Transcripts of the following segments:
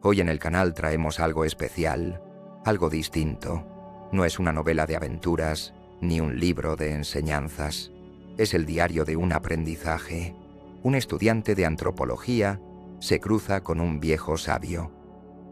Hoy en el canal traemos algo especial, algo distinto. No es una novela de aventuras, ni un libro de enseñanzas. Es el diario de un aprendizaje. Un estudiante de antropología se cruza con un viejo sabio,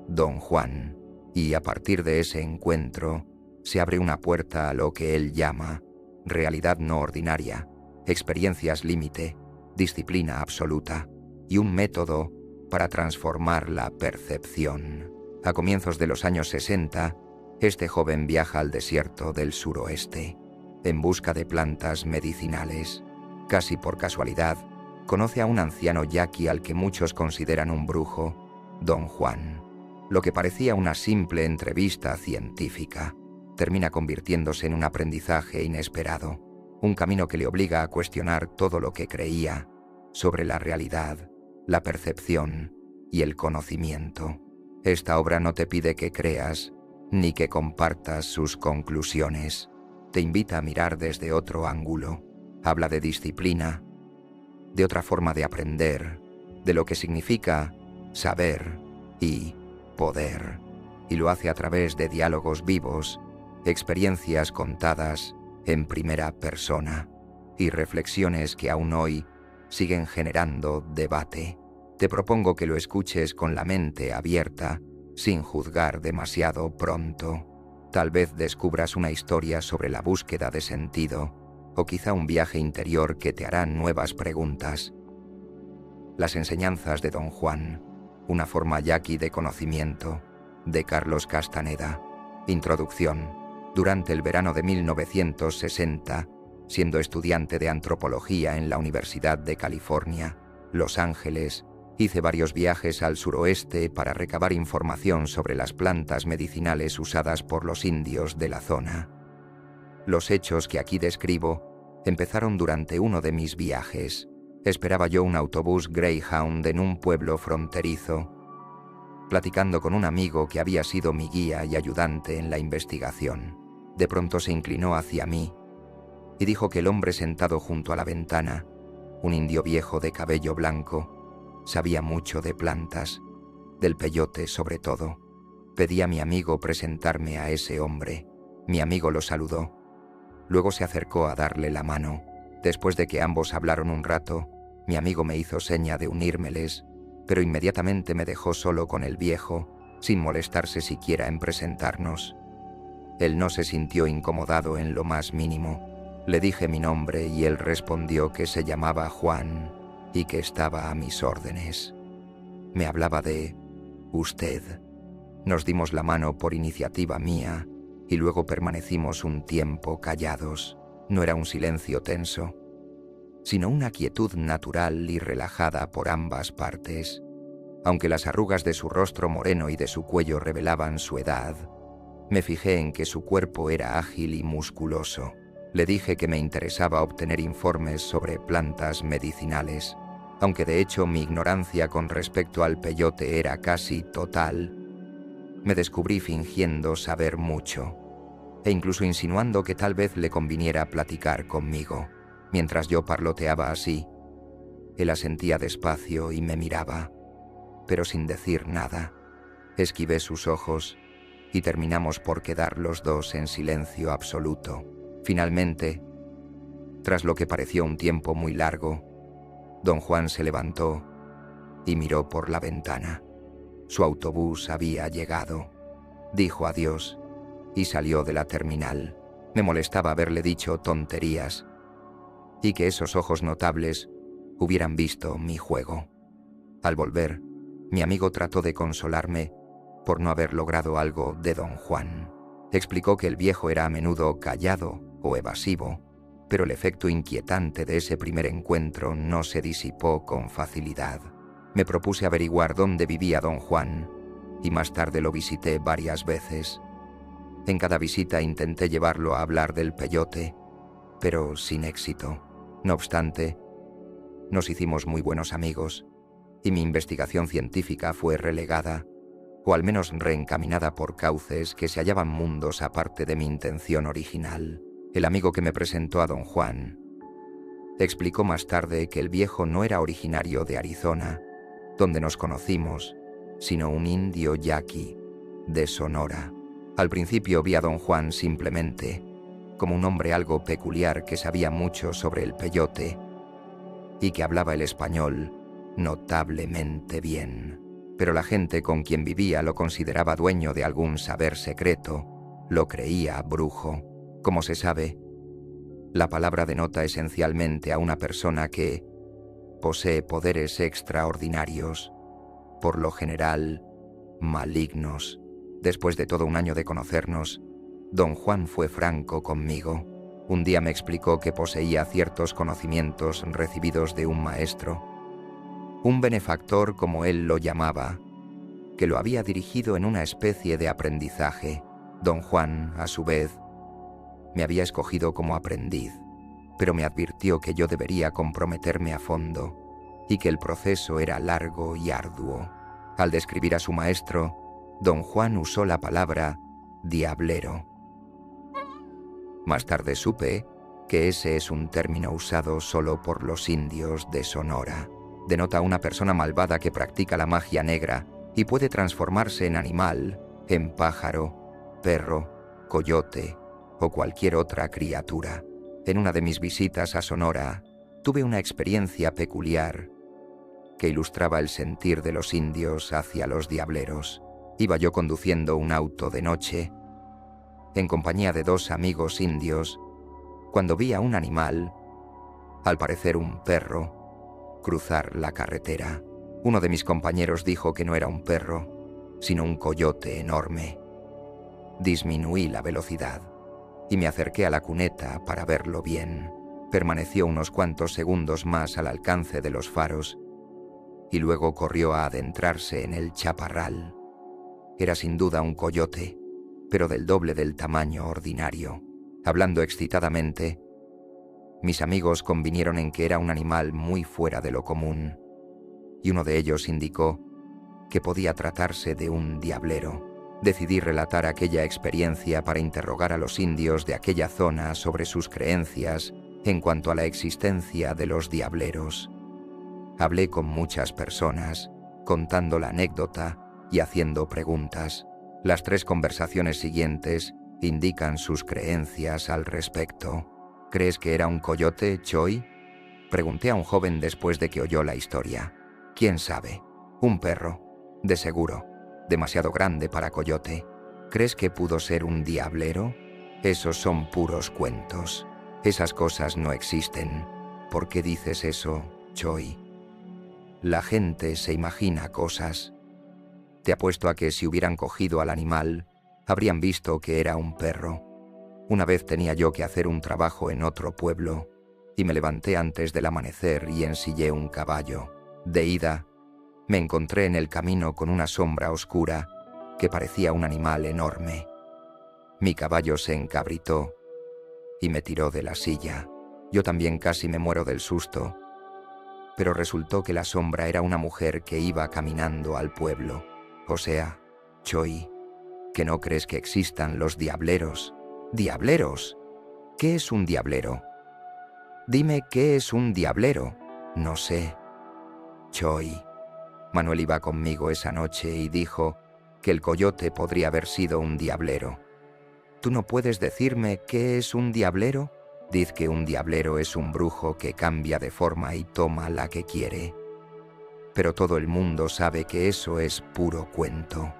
Don Juan, y a partir de ese encuentro se abre una puerta a lo que él llama realidad no ordinaria, experiencias límite, disciplina absoluta y un método para transformar la percepción. A comienzos de los años 60, este joven viaja al desierto del suroeste en busca de plantas medicinales. Casi por casualidad, conoce a un anciano yaqui al que muchos consideran un brujo, Don Juan. Lo que parecía una simple entrevista científica termina convirtiéndose en un aprendizaje inesperado, un camino que le obliga a cuestionar todo lo que creía sobre la realidad, la percepción y el conocimiento. Esta obra no te pide que creas ni que compartas sus conclusiones. Te invita a mirar desde otro ángulo. Habla de disciplina, de otra forma de aprender, de lo que significa saber y poder, y lo hace a través de diálogos vivos, experiencias contadas en primera persona y reflexiones que aún hoy siguen generando debate. Te propongo que lo escuches con la mente abierta, sin juzgar demasiado pronto. Tal vez descubras una historia sobre la búsqueda de sentido, o quizá un viaje interior que te hará nuevas preguntas. Las enseñanzas de Don Juan, una forma yaqui de conocimiento, de Carlos Castaneda. Introducción. Durante el verano de 1960, siendo estudiante de antropología en la Universidad de California, Los Ángeles, hice varios viajes al suroeste para recabar información sobre las plantas medicinales usadas por los indios de la zona. Los hechos que aquí describo empezaron durante uno de mis viajes. Esperaba yo un autobús Greyhound en un pueblo fronterizo, platicando con un amigo que había sido mi guía y ayudante en la investigación. De pronto se inclinó hacia mí y dijo que el hombre sentado junto a la ventana, un indio viejo de cabello blanco, sabía mucho de plantas, del peyote sobre todo. Pedí a mi amigo presentarme a ese hombre. Mi amigo lo saludó. Luego se acercó a darle la mano. Después de que ambos hablaron un rato, mi amigo me hizo seña de unírmeles, pero inmediatamente me dejó solo con el viejo, sin molestarse siquiera en presentarnos. Él no se sintió incomodado en lo más mínimo. Le dije mi nombre y él respondió que se llamaba Juan y que estaba a mis órdenes. Me hablaba de usted. Nos dimos la mano por iniciativa mía y luego permanecimos un tiempo callados. No era un silencio tenso, sino una quietud natural y relajada por ambas partes. Aunque las arrugas de su rostro moreno y de su cuello revelaban su edad, me fijé en que su cuerpo era ágil y musculoso. Le dije que me interesaba obtener informes sobre plantas medicinales. Aunque de hecho mi ignorancia con respecto al peyote era casi total, me descubrí fingiendo saber mucho, e incluso insinuando que tal vez le conviniera platicar conmigo. Mientras yo parloteaba así, él asentía despacio y me miraba, pero sin decir nada. Esquivé sus ojos y terminamos por quedar los dos en silencio absoluto. Finalmente, tras lo que pareció un tiempo muy largo, Don Juan se levantó y miró por la ventana. Su autobús había llegado. Dijo adiós y salió de la terminal. Me molestaba haberle dicho tonterías y que esos ojos notables hubieran visto mi juego. Al volver, mi amigo trató de consolarme por no haber logrado algo de Don Juan. Explicó que el viejo era a menudo callado o evasivo, pero el efecto inquietante de ese primer encuentro no se disipó con facilidad. Me propuse averiguar dónde vivía Don Juan y más tarde lo visité varias veces. En cada visita intenté llevarlo a hablar del peyote, pero sin éxito. No obstante, nos hicimos muy buenos amigos y mi investigación científica fue relegada, o al menos reencaminada por cauces que se hallaban mundos aparte de mi intención original. El amigo que me presentó a Don Juan explicó más tarde que el viejo no era originario de Arizona, donde nos conocimos, sino un indio yaqui de Sonora. Al principio vi a don Juan simplemente como un hombre algo peculiar que sabía mucho sobre el peyote y que hablaba el español notablemente bien. Pero la gente con quien vivía lo consideraba dueño de algún saber secreto, lo creía brujo. Como se sabe, la palabra denota esencialmente a una persona que posee poderes extraordinarios, por lo general malignos. Después de todo un año de conocernos, don Juan fue franco conmigo. Un día me explicó que poseía ciertos conocimientos recibidos de un maestro, un benefactor como él lo llamaba, que lo había dirigido en una especie de aprendizaje. Don Juan, a su vez, me había escogido como aprendiz, pero me advirtió que yo debería comprometerme a fondo y que el proceso era largo y arduo. Al describir a su maestro, don Juan usó la palabra diablero. Más tarde supe que ese es un término usado solo por los indios de Sonora. Denota a una persona malvada que practica la magia negra y puede transformarse en animal, en pájaro, perro, coyote o cualquier otra criatura. En una de mis visitas a Sonora, tuve una experiencia peculiar que ilustraba el sentir de los indios hacia los diableros. Iba yo conduciendo un auto de noche, en compañía de dos amigos indios, cuando vi a un animal, al parecer un perro, cruzar la carretera. Uno de mis compañeros dijo que no era un perro, sino un coyote enorme. Disminuí la velocidad y me acerqué a la cuneta para verlo bien. Permaneció unos cuantos segundos más al alcance de los faros y luego corrió a adentrarse en el chaparral. Era sin duda un coyote, pero del doble del tamaño ordinario. Hablando excitadamente, mis amigos convinieron en que era un animal muy fuera de lo común, y uno de ellos indicó que podía tratarse de un diablero. Decidí relatar aquella experiencia para interrogar a los indios de aquella zona sobre sus creencias en cuanto a la existencia de los diableros. Hablé con muchas personas, contando la anécdota y haciendo preguntas. Las 3 conversaciones siguientes indican sus creencias al respecto. ¿Crees que era un coyote, Choi?, pregunté a un joven después de que oyó la historia. ¿Quién sabe? Un perro, de seguro, demasiado grande para coyote. ¿Crees que pudo ser un diablero? Esos son puros cuentos. Esas cosas no existen. ¿Por qué dices eso, Choi? La gente se imagina cosas. Te apuesto a que si hubieran cogido al animal, habrían visto que era un perro. Una vez tenía yo que hacer un trabajo en otro pueblo, y me levanté antes del amanecer y ensillé un caballo. De ida, me encontré en el camino con una sombra oscura que parecía un animal enorme. Mi caballo se encabritó y me tiró de la silla. Yo también casi me muero del susto, pero resultó que la sombra era una mujer que iba caminando al pueblo. O sea, Choi, ¿que no crees que existan los diableros? ¿Diableros? ¿Qué es un diablero? Dime qué es un diablero. No sé. Choi. Manuel iba conmigo esa noche y dijo que el coyote podría haber sido un diablero. ¿Tú no puedes decirme qué es un diablero? Diz que un diablero es un brujo que cambia de forma y toma la que quiere. Pero todo el mundo sabe que eso es puro cuento.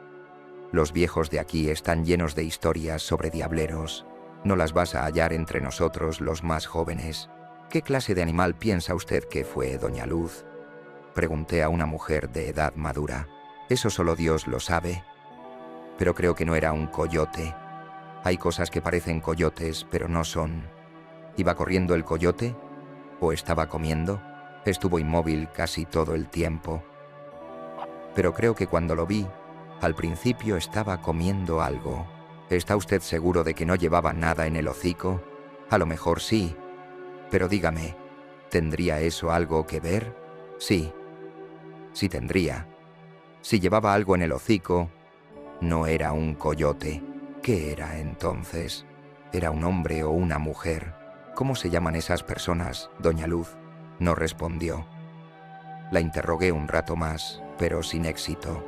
Los viejos de aquí están llenos de historias sobre diableros. No las vas a hallar entre nosotros los más jóvenes. ¿Qué clase de animal piensa usted que fue, doña Luz?, pregunté a una mujer de edad madura. Eso solo Dios lo sabe. Pero creo que no era un coyote. Hay cosas que parecen coyotes, pero no son. ¿Iba corriendo el coyote? ¿O estaba comiendo? Estuvo inmóvil casi todo el tiempo. Pero creo que cuando lo vi, al principio estaba comiendo algo. ¿Está usted seguro de que no llevaba nada en el hocico? A lo mejor sí. Pero dígame, ¿tendría eso algo que ver? Sí. Sí tendría. Si llevaba algo en el hocico, no era un coyote. ¿Qué era entonces? ¿Era un hombre o una mujer? ¿Cómo se llaman esas personas, doña Luz? No respondió. La interrogué un rato más, pero sin éxito.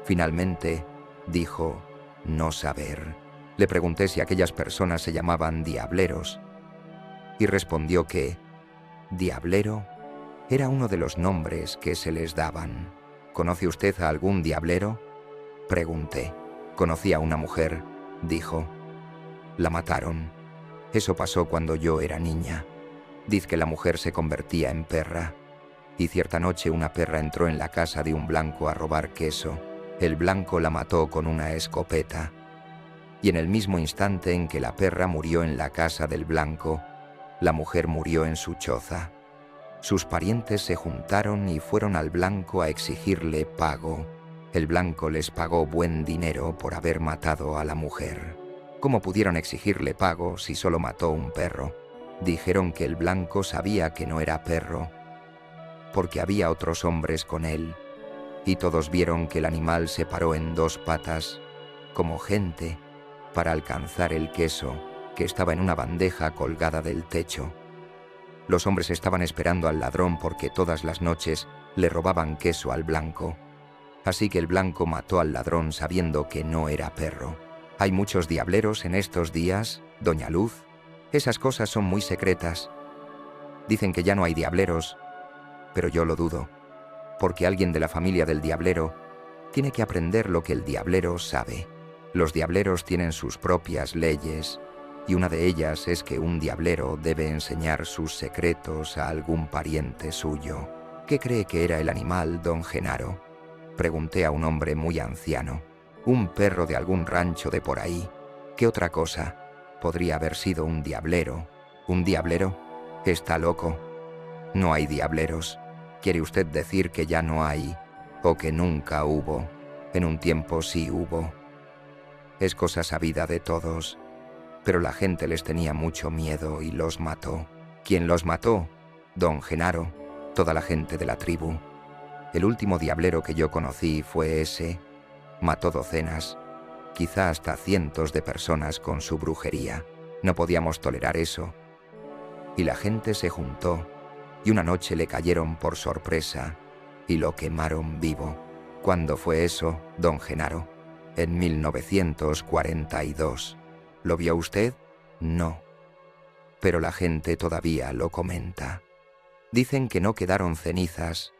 Finalmente, dijo no saber. Le pregunté si aquellas personas se llamaban diableros y respondió que diablero era uno de los nombres que se les daban. ¿Conoce usted a algún diablero? Pregunté. Conocí a una mujer, dijo. La mataron. Eso pasó cuando yo era niña. Diz que la mujer se convertía en perra. Y cierta noche una perra entró en la casa de un blanco a robar queso. El blanco la mató con una escopeta. Y en el mismo instante en que la perra murió en la casa del blanco, la mujer murió en su choza. Sus parientes se juntaron y fueron al blanco a exigirle pago. El blanco les pagó buen dinero por haber matado a la mujer. ¿Cómo pudieron exigirle pago si solo mató un perro? Dijeron que el blanco sabía que no era perro, porque había otros hombres con él, y todos vieron que el animal se paró en dos patas, como gente, para alcanzar el queso que estaba en una bandeja colgada del techo. Los hombres estaban esperando al ladrón porque todas las noches le robaban queso al blanco. Así que el blanco mató al ladrón sabiendo que no era perro. ¿Hay muchos diableros en estos días, doña Luz? Esas cosas son muy secretas. Dicen que ya no hay diableros, pero yo lo dudo, porque alguien de la familia del diablero tiene que aprender lo que el diablero sabe. Los diableros tienen sus propias leyes, y una de ellas es que un diablero debe enseñar sus secretos a algún pariente suyo. ¿Qué cree que era el animal, don Genaro? Pregunté a un hombre muy anciano. Un perro de algún rancho de por ahí. ¿Qué otra cosa? Podría haber sido un diablero. ¿Un diablero? Está loco. No hay diableros. ¿Quiere usted decir que ya no hay, o que nunca hubo? En un tiempo sí hubo. Es cosa sabida de todos, pero la gente les tenía mucho miedo y los mató. ¿Quién los mató? Don Genaro, toda la gente de la tribu. El último diablero que yo conocí fue ese. Mató docenas, quizá hasta cientos de personas con su brujería. No podíamos tolerar eso. Y la gente se juntó, y una noche le cayeron por sorpresa, y lo quemaron vivo. ¿Cuándo fue eso, don Genaro? En 1942. ¿Lo vio usted? No. Pero la gente todavía lo comenta. Dicen que no quedaron cenizas,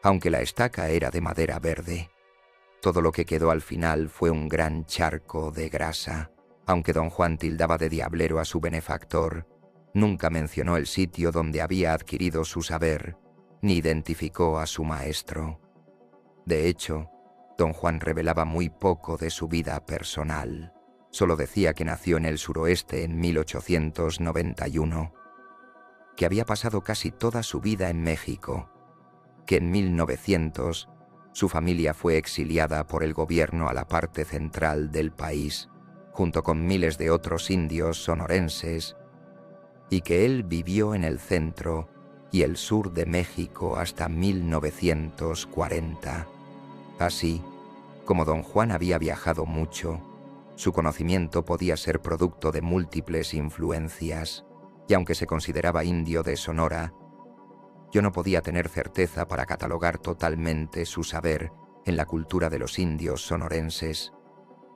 aunque la estaca era de madera verde. Todo lo que quedó al final fue un gran charco de grasa. Aunque don Juan tildaba de diablero a su benefactor, nunca mencionó el sitio donde había adquirido su saber, ni identificó a su maestro. De hecho, don Juan revelaba muy poco de su vida personal. Solo decía que nació en el suroeste en 1891, que había pasado casi toda su vida en México, que en 1900 su familia fue exiliada por el gobierno a la parte central del país, junto con miles de otros indios sonorenses, y que él vivió en el centro y el sur de México hasta 1940. Así, como don Juan había viajado mucho, su conocimiento podía ser producto de múltiples influencias, y aunque se consideraba indio de Sonora, yo no podía tener certeza para catalogar totalmente su saber en la cultura de los indios sonorenses,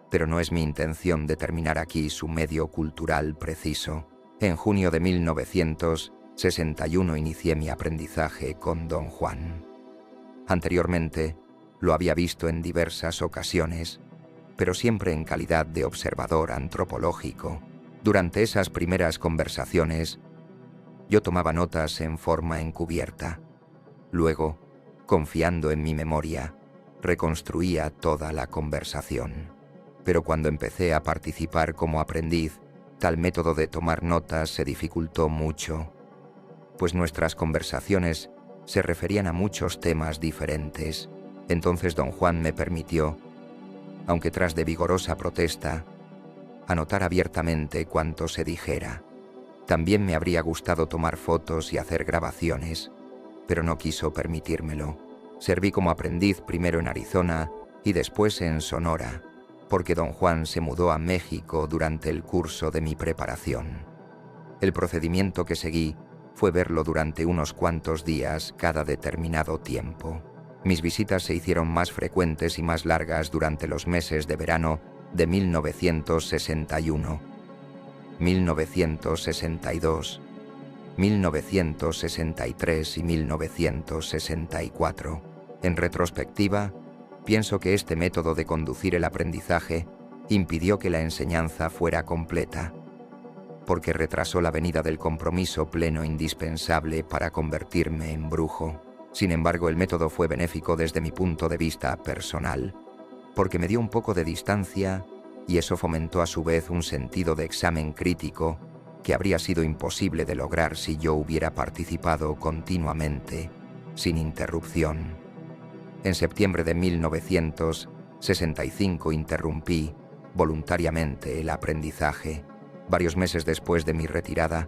pero no es mi intención determinar aquí su medio cultural preciso. En junio de 1961 inicié mi aprendizaje con don Juan. Anteriormente, lo había visto en diversas ocasiones, pero siempre en calidad de observador antropológico. Durante esas primeras conversaciones, yo tomaba notas en forma encubierta. Luego, confiando en mi memoria, reconstruía toda la conversación. Pero cuando empecé a participar como aprendiz, tal método de tomar notas se dificultó mucho, pues nuestras conversaciones se referían a muchos temas diferentes. Entonces don Juan me permitió, aunque tras de vigorosa protesta, anotar abiertamente cuanto se dijera. También me habría gustado tomar fotos y hacer grabaciones, pero no quiso permitírmelo. Serví como aprendiz primero en Arizona y después en Sonora, porque don Juan se mudó a México durante el curso de mi preparación. El procedimiento que seguí fue verlo durante unos cuantos días cada determinado tiempo. Mis visitas se hicieron más frecuentes y más largas durante los meses de verano de 1961, 1962, 1963 y 1964. En retrospectiva, pienso que este método de conducir el aprendizaje impidió que la enseñanza fuera completa, porque retrasó la venida del compromiso pleno indispensable para convertirme en brujo. Sin embargo, el método fue benéfico desde mi punto de vista personal, porque me dio un poco de distancia y eso fomentó a su vez un sentido de examen crítico que habría sido imposible de lograr si yo hubiera participado continuamente, sin interrupción. En septiembre de 1965 interrumpí voluntariamente el aprendizaje. Varios meses después de mi retirada,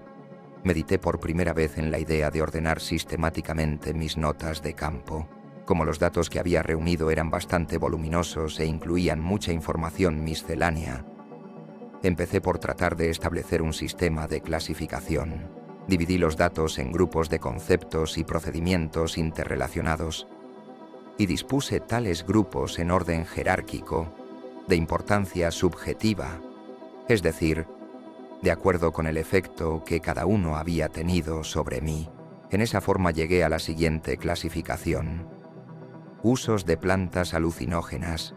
medité por primera vez en la idea de ordenar sistemáticamente mis notas de campo. Como los datos que había reunido eran bastante voluminosos e incluían mucha información miscelánea, empecé por tratar de establecer un sistema de clasificación. Dividí los datos en grupos de conceptos y procedimientos interrelacionados y dispuse tales grupos en orden jerárquico, de importancia subjetiva, es decir, de acuerdo con el efecto que cada uno había tenido sobre mí. En esa forma llegué a la siguiente clasificación: usos de plantas alucinógenas,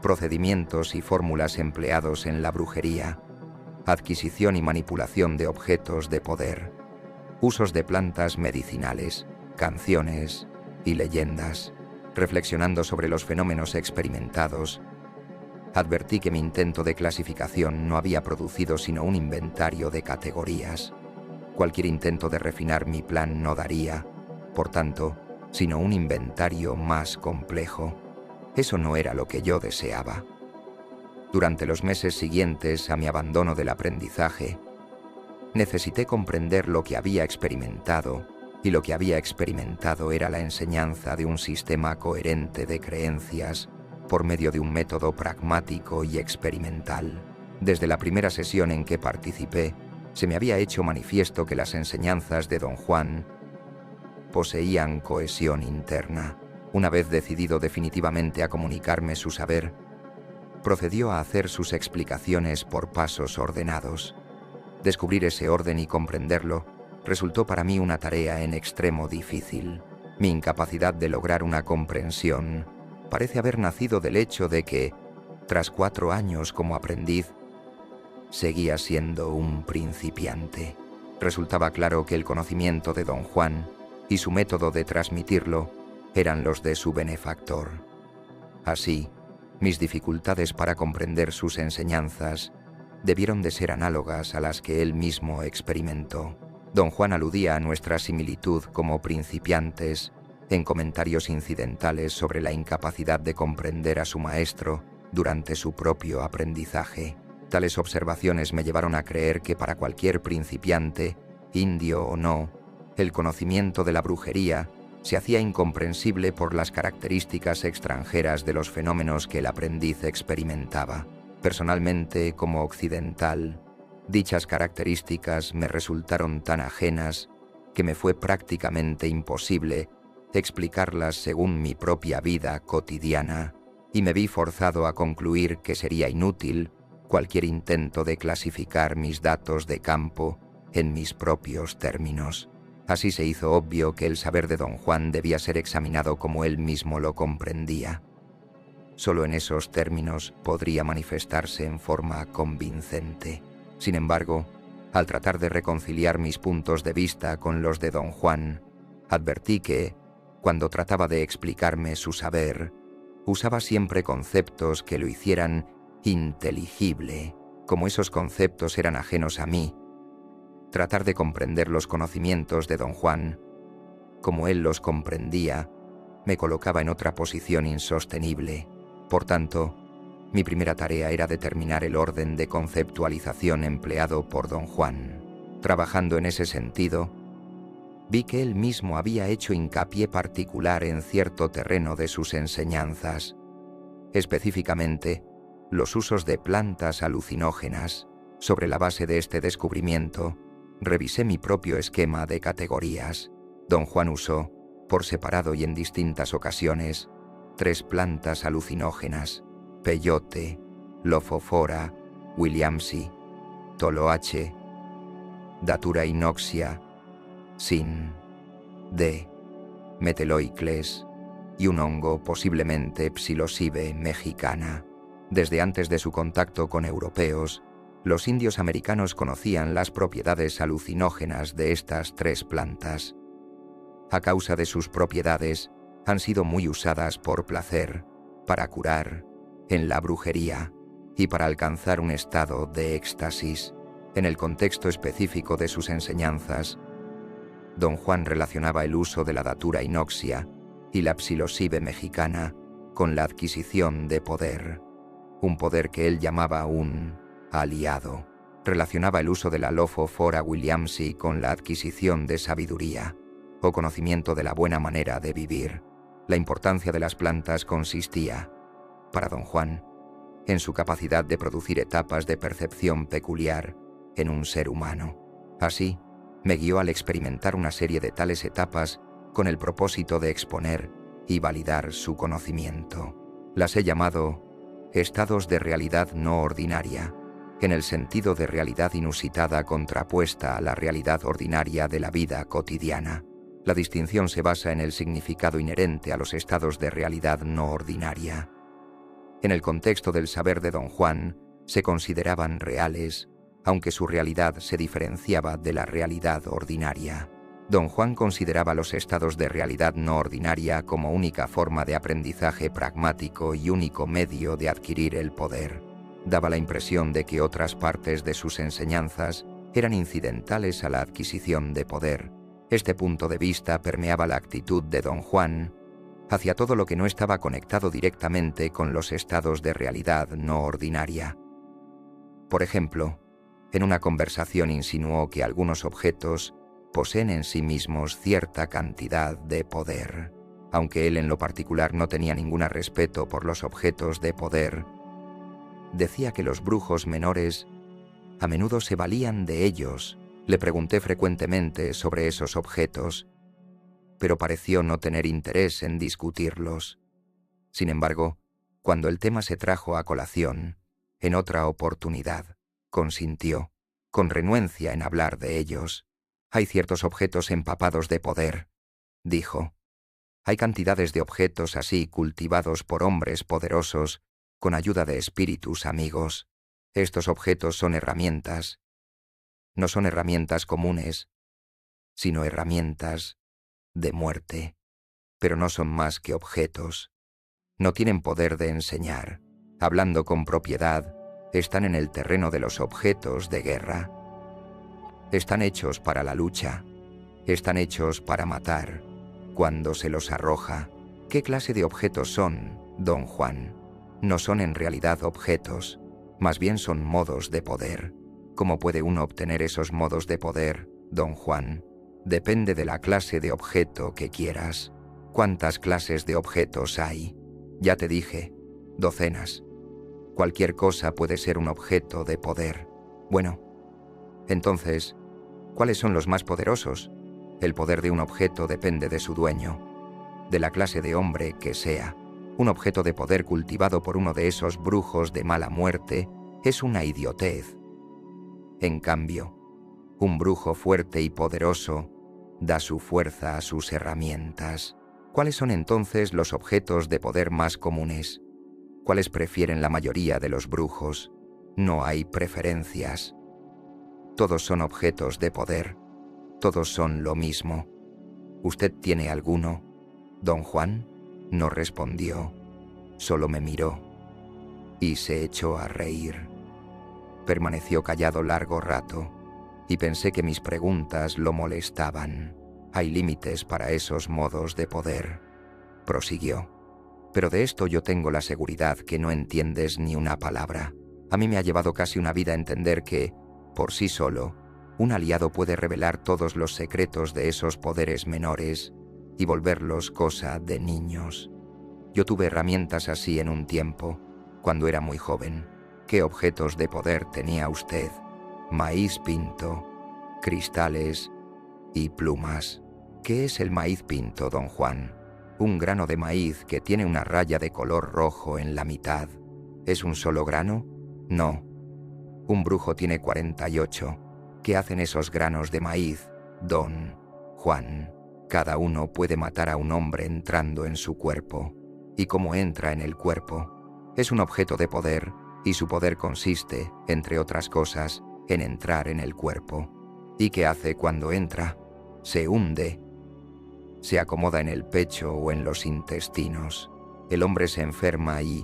procedimientos y fórmulas empleados en la brujería, adquisición y manipulación de objetos de poder, usos de plantas medicinales, canciones y leyendas. Reflexionando sobre los fenómenos experimentados, advertí que mi intento de clasificación no había producido sino un inventario de categorías. Cualquier intento de refinar mi plan no daría, por tanto, sino un inventario más complejo. Eso no era lo que yo deseaba. Durante los meses siguientes a mi abandono del aprendizaje, necesité comprender lo que había experimentado, y lo que había experimentado era la enseñanza de un sistema coherente de creencias por medio de un método pragmático y experimental. Desde la primera sesión en que participé, se me había hecho manifiesto que las enseñanzas de Don Juan poseían cohesión interna. Una vez decidido definitivamente a comunicarme su saber, procedió a hacer sus explicaciones por pasos ordenados. Descubrir ese orden y comprenderlo resultó para mí una tarea en extremo difícil. Mi incapacidad de lograr una comprensión parece haber nacido del hecho de que, tras 4 años como aprendiz, seguía siendo un principiante. Resultaba claro que el conocimiento de Don Juan y su método de transmitirlo eran los de su benefactor. Así, mis dificultades para comprender sus enseñanzas debieron de ser análogas a las que él mismo experimentó. Don Juan aludía a nuestra similitud como principiantes en comentarios incidentales sobre la incapacidad de comprender a su maestro durante su propio aprendizaje. Tales observaciones me llevaron a creer que para cualquier principiante, indio o no, el conocimiento de la brujería se hacía incomprensible por las características extranjeras de los fenómenos que el aprendiz experimentaba. Personalmente, como occidental, dichas características me resultaron tan ajenas que me fue prácticamente imposible explicarlas según mi propia vida cotidiana, y me vi forzado a concluir que sería inútil cualquier intento de clasificar mis datos de campo en mis propios términos. Así se hizo obvio que el saber de Don Juan debía ser examinado como él mismo lo comprendía. Solo en esos términos podría manifestarse en forma convincente. Sin embargo, al tratar de reconciliar mis puntos de vista con los de Don Juan, advertí que, cuando trataba de explicarme su saber, usaba siempre conceptos que lo hicieran inteligible. Como esos conceptos eran ajenos a mí, tratar de comprender los conocimientos de Don Juan, como él los comprendía, me colocaba en otra posición insostenible. Por tanto, mi primera tarea era determinar el orden de conceptualización empleado por Don Juan. Trabajando en ese sentido, vi que él mismo había hecho hincapié particular en cierto terreno de sus enseñanzas, específicamente los usos de plantas alucinógenas. Sobre la base de este descubrimiento, revisé mi propio esquema de categorías. Don Juan usó, por separado y en distintas ocasiones, 3 plantas alucinógenas: peyote, lophophora williamsi, toloache, datura inoxia, sin, D, meteloicles y un hongo, posiblemente Psilocybe mexicana. Desde antes de su contacto con europeos, los indios americanos conocían las propiedades alucinógenas de estas 3 plantas. A causa de sus propiedades, han sido muy usadas por placer, para curar, en la brujería y para alcanzar un estado de éxtasis. En el contexto específico de sus enseñanzas, Don Juan relacionaba el uso de la datura inoxia y la Psilocybe mexicana con la adquisición de poder, un poder que él llamaba un aliado. Relacionaba el uso de la Lophophora williamsi con la adquisición de sabiduría o conocimiento de la buena manera de vivir. La importancia de las plantas consistía, para Don Juan, en su capacidad de producir etapas de percepción peculiar en un ser humano. Así, me guió al experimentar una serie de tales etapas con el propósito de exponer y validar su conocimiento. Las he llamado estados de realidad no ordinaria, en el sentido de realidad inusitada contrapuesta a la realidad ordinaria de la vida cotidiana. La distinción se basa en el significado inherente a los estados de realidad no ordinaria. En el contexto del saber de Don Juan, se consideraban reales, aunque su realidad se diferenciaba de la realidad ordinaria. Don Juan consideraba los estados de realidad no ordinaria como única forma de aprendizaje pragmático y único medio de adquirir el poder. Daba la impresión de que otras partes de sus enseñanzas eran incidentales a la adquisición de poder. Este punto de vista permeaba la actitud de Don Juan hacia todo lo que no estaba conectado directamente con los estados de realidad no ordinaria. Por ejemplo, en una conversación insinuó que algunos objetos poseen en sí mismos cierta cantidad de poder. Aunque él en lo particular no tenía ningún respeto por los objetos de poder, decía que los brujos menores a menudo se valían de ellos. Le pregunté frecuentemente sobre esos objetos, pero pareció no tener interés en discutirlos. Sin embargo, cuando el tema se trajo a colación, en otra oportunidad, consintió, con renuencia en hablar de ellos. Hay ciertos objetos empapados de poder, dijo. Hay cantidades de objetos así cultivados por hombres poderosos con ayuda de espíritus amigos. Estos objetos son herramientas. No son herramientas comunes, sino herramientas de muerte. Pero no son más que objetos. No tienen poder de enseñar. Hablando con propiedad, están en el terreno de los objetos de guerra. Están hechos para la lucha. Están hechos para matar. Cuando se los arroja, ¿qué clase de objetos son, Don Juan? No son en realidad objetos, más bien son modos de poder. ¿Cómo puede uno obtener esos modos de poder, Don Juan? Depende de la clase de objeto que quieras. ¿Cuántas clases de objetos hay? Ya te dije, docenas. Cualquier cosa puede ser un objeto de poder. Bueno, entonces, ¿cuáles son los más poderosos? El poder de un objeto depende de su dueño, de la clase de hombre que sea. Un objeto de poder cultivado por uno de esos brujos de mala muerte es una idiotez. En cambio, un brujo fuerte y poderoso da su fuerza a sus herramientas. ¿Cuáles son entonces los objetos de poder más comunes? ¿Cuáles prefieren la mayoría de los brujos? No hay preferencias. Todos son objetos de poder. Todos son lo mismo. ¿Usted tiene alguno? Don Juan no respondió. Solo me miró y se echó a reír. Permaneció callado largo rato y pensé que mis preguntas lo molestaban. Hay límites para esos modos de poder, prosiguió. Pero de esto yo tengo la seguridad que no entiendes ni una palabra. A mí me ha llevado casi una vida entender que, por sí solo, un aliado puede revelar todos los secretos de esos poderes menores y volverlos cosa de niños. Yo tuve herramientas así en un tiempo, cuando era muy joven. ¿Qué objetos de poder tenía usted? Maíz pinto, cristales y plumas. ¿Qué es el maíz pinto, don Juan? Un grano de maíz que tiene una raya de color rojo en la mitad. ¿Es un solo grano? No. Un brujo tiene 48. ¿Qué hacen esos granos de maíz, don Juan? Cada uno puede matar a un hombre entrando en su cuerpo. ¿Y cómo entra en el cuerpo? Es un objeto de poder, y su poder consiste, entre otras cosas, en entrar en el cuerpo. ¿Y qué hace cuando entra? Se hunde. Se acomoda en el pecho o en los intestinos. El hombre se enferma y,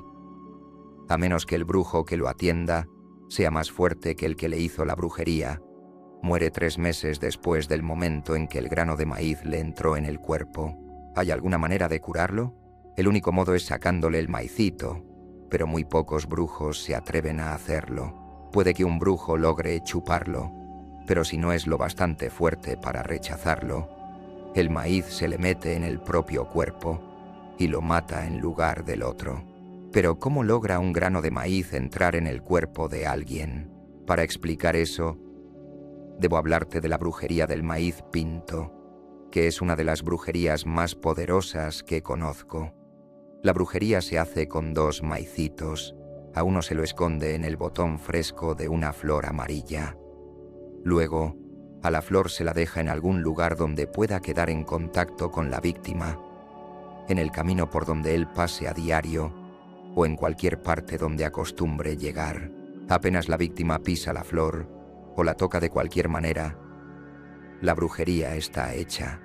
a menos que el brujo que lo atienda sea más fuerte que el que le hizo la brujería, muere 3 meses después del momento en que el grano de maíz le entró en el cuerpo. ¿Hay alguna manera de curarlo? El único modo es sacándole el maicito, pero muy pocos brujos se atreven a hacerlo. Puede que un brujo logre chuparlo, pero si no es lo bastante fuerte para rechazarlo, el maíz se le mete en el propio cuerpo y lo mata en lugar del otro. Pero ¿cómo logra un grano de maíz entrar en el cuerpo de alguien? Para explicar eso, debo hablarte de la brujería del maíz pinto, que es una de las brujerías más poderosas que conozco. La brujería se hace con 2 maicitos. A uno se lo esconde en el botón fresco de una flor amarilla. Luego, a la flor se la deja en algún lugar donde pueda quedar en contacto con la víctima, en el camino por donde él pase a diario o en cualquier parte donde acostumbre llegar. Apenas la víctima pisa la flor o la toca de cualquier manera, la brujería está hecha.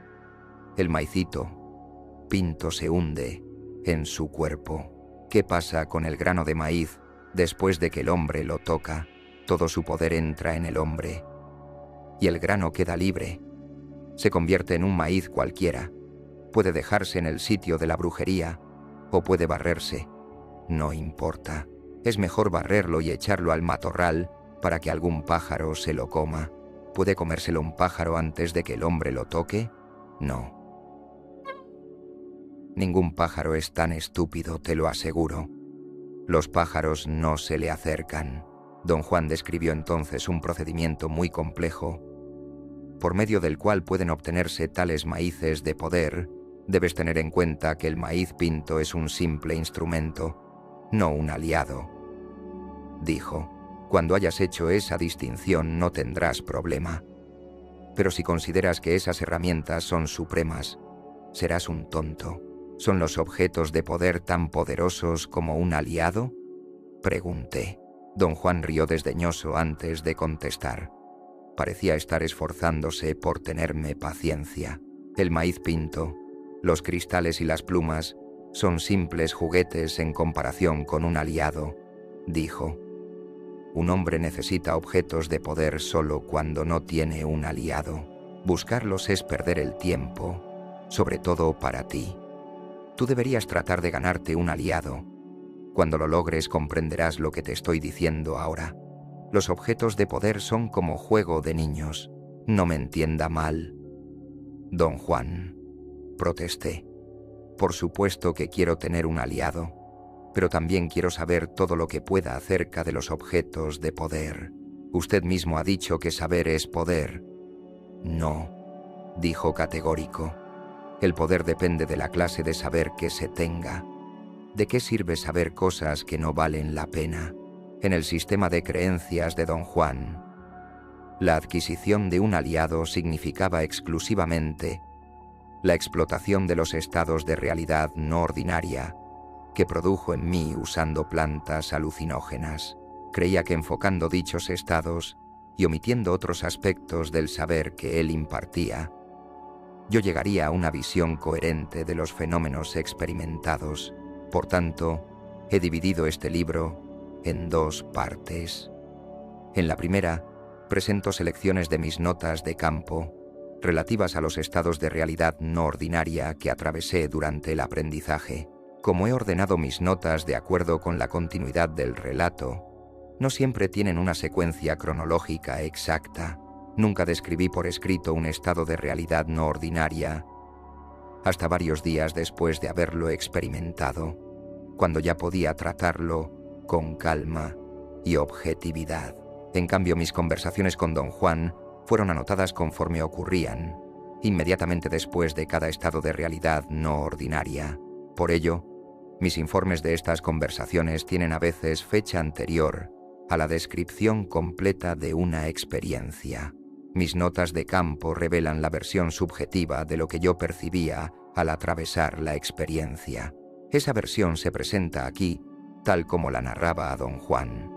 El maicito pinto se hunde en su cuerpo. ¿Qué pasa con el grano de maíz después de que el hombre lo toca? Todo su poder entra en el hombre y el grano queda libre. Se convierte en un maíz cualquiera. Puede dejarse en el sitio de la brujería o puede barrerse. No importa. Es mejor barrerlo y echarlo al matorral para que algún pájaro se lo coma. ¿Puede comérselo un pájaro antes de que el hombre lo toque? No. Ningún pájaro es tan estúpido, te lo aseguro. Los pájaros no se le acercan. Don Juan describió entonces un procedimiento muy complejo, por medio del cual pueden obtenerse tales maíces de poder. Debes tener en cuenta que el maíz pinto es un simple instrumento, no un aliado. Dijo, cuando hayas hecho esa distinción no tendrás problema. Pero si consideras que esas herramientas son supremas, serás un tonto. ¿Son los objetos de poder tan poderosos como un aliado? Pregunté. Don Juan rió desdeñoso antes de contestar. Parecía estar esforzándose por tenerme paciencia. El maíz pinto, los cristales y las plumas son simples juguetes en comparación con un aliado, dijo. Un hombre necesita objetos de poder solo cuando no tiene un aliado. Buscarlos es perder el tiempo, sobre todo para ti. Tú deberías tratar de ganarte un aliado. Cuando lo logres comprenderás lo que te estoy diciendo ahora. Los objetos de poder son como juego de niños. No me entienda mal, don Juan, protesté. Por supuesto que quiero tener un aliado, pero también quiero saber todo lo que pueda acerca de los objetos de poder. Usted mismo ha dicho que saber es poder. No, dijo categórico. El poder depende de la clase de saber que se tenga. ¿De qué sirve saber cosas que no valen la pena? En el sistema de creencias de don Juan, la adquisición de un aliado significaba exclusivamente la explotación de los estados de realidad no ordinaria que produjo en mí usando plantas alucinógenas. Creía que enfocando dichos estados y omitiendo otros aspectos del saber que él impartía, yo llegaría a una visión coherente de los fenómenos experimentados. Por tanto, he dividido este libro en 2 partes. En la primera, presento selecciones de mis notas de campo relativas a los estados de realidad no ordinaria que atravesé durante el aprendizaje. Como he ordenado mis notas de acuerdo con la continuidad del relato, no siempre tienen una secuencia cronológica exacta. Nunca describí por escrito un estado de realidad no ordinaria hasta varios días después de haberlo experimentado, cuando ya podía tratarlo con calma y objetividad. En cambio, mis conversaciones con don Juan fueron anotadas conforme ocurrían, inmediatamente después de cada estado de realidad no ordinaria. Por ello, mis informes de estas conversaciones tienen a veces fecha anterior a la descripción completa de una experiencia. Mis notas de campo revelan la versión subjetiva de lo que yo percibía al atravesar la experiencia. Esa versión se presenta aquí tal como la narraba a don Juan,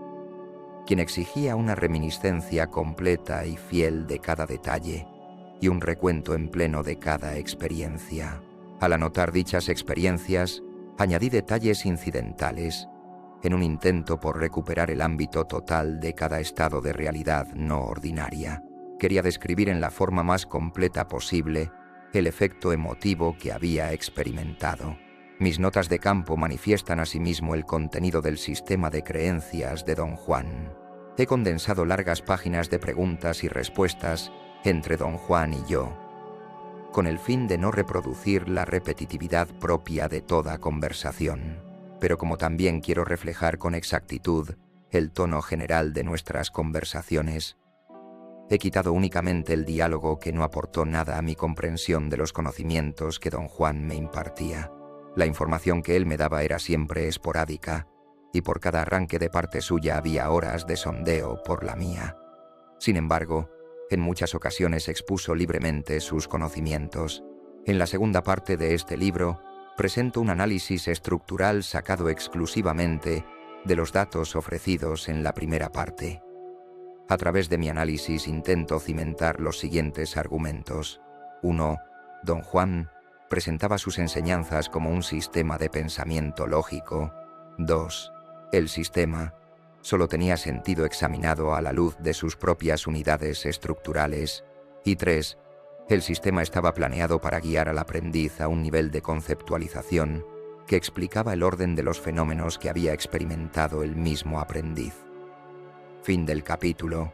quien exigía una reminiscencia completa y fiel de cada detalle y un recuento en pleno de cada experiencia. Al anotar dichas experiencias, añadí detalles incidentales en un intento por recuperar el ámbito total de cada estado de realidad no ordinaria. Quería describir en la forma más completa posible el efecto emotivo que había experimentado. Mis notas de campo manifiestan asimismo el contenido del sistema de creencias de don Juan. He condensado largas páginas de preguntas y respuestas entre don Juan y yo, con el fin de no reproducir la repetitividad propia de toda conversación, pero como también quiero reflejar con exactitud el tono general de nuestras conversaciones, he quitado únicamente el diálogo que no aportó nada a mi comprensión de los conocimientos que don Juan me impartía. La información que él me daba era siempre esporádica, y por cada arranque de parte suya había horas de sondeo por la mía. Sin embargo, en muchas ocasiones expuso libremente sus conocimientos. En la segunda parte de este libro, presento un análisis estructural sacado exclusivamente de los datos ofrecidos en la primera parte. A través de mi análisis intento cimentar los siguientes argumentos. 1. Don Juan presentaba sus enseñanzas como un sistema de pensamiento lógico. 2. El sistema solo tenía sentido examinado a la luz de sus propias unidades estructurales. Y 3. El sistema estaba planeado para guiar al aprendiz a un nivel de conceptualización que explicaba el orden de los fenómenos que había experimentado el mismo aprendiz. Fin del capítulo.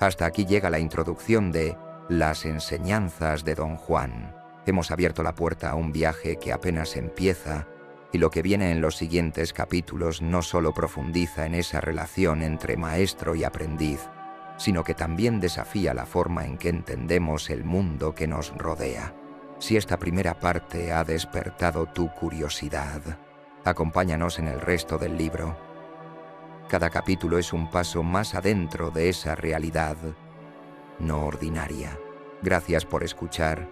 Hasta aquí llega la introducción de Las enseñanzas de don Juan. Hemos abierto la puerta a un viaje que apenas empieza, y lo que viene en los siguientes capítulos no solo profundiza en esa relación entre maestro y aprendiz, sino que también desafía la forma en que entendemos el mundo que nos rodea. Si esta primera parte ha despertado tu curiosidad, acompáñanos en el resto del libro. Cada capítulo es un paso más adentro de esa realidad no ordinaria. Gracias por escuchar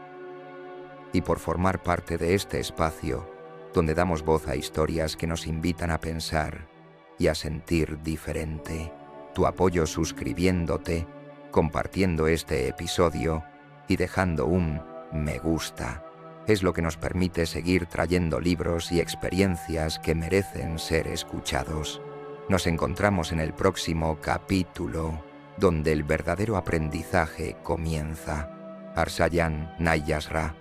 y por formar parte de este espacio donde damos voz a historias que nos invitan a pensar y a sentir diferente. Tu apoyo suscribiéndote, compartiendo este episodio y dejando un me gusta es lo que nos permite seguir trayendo libros y experiencias que merecen ser escuchados. Nos encontramos en el próximo capítulo, donde el verdadero aprendizaje comienza. Arsayan Nayasra.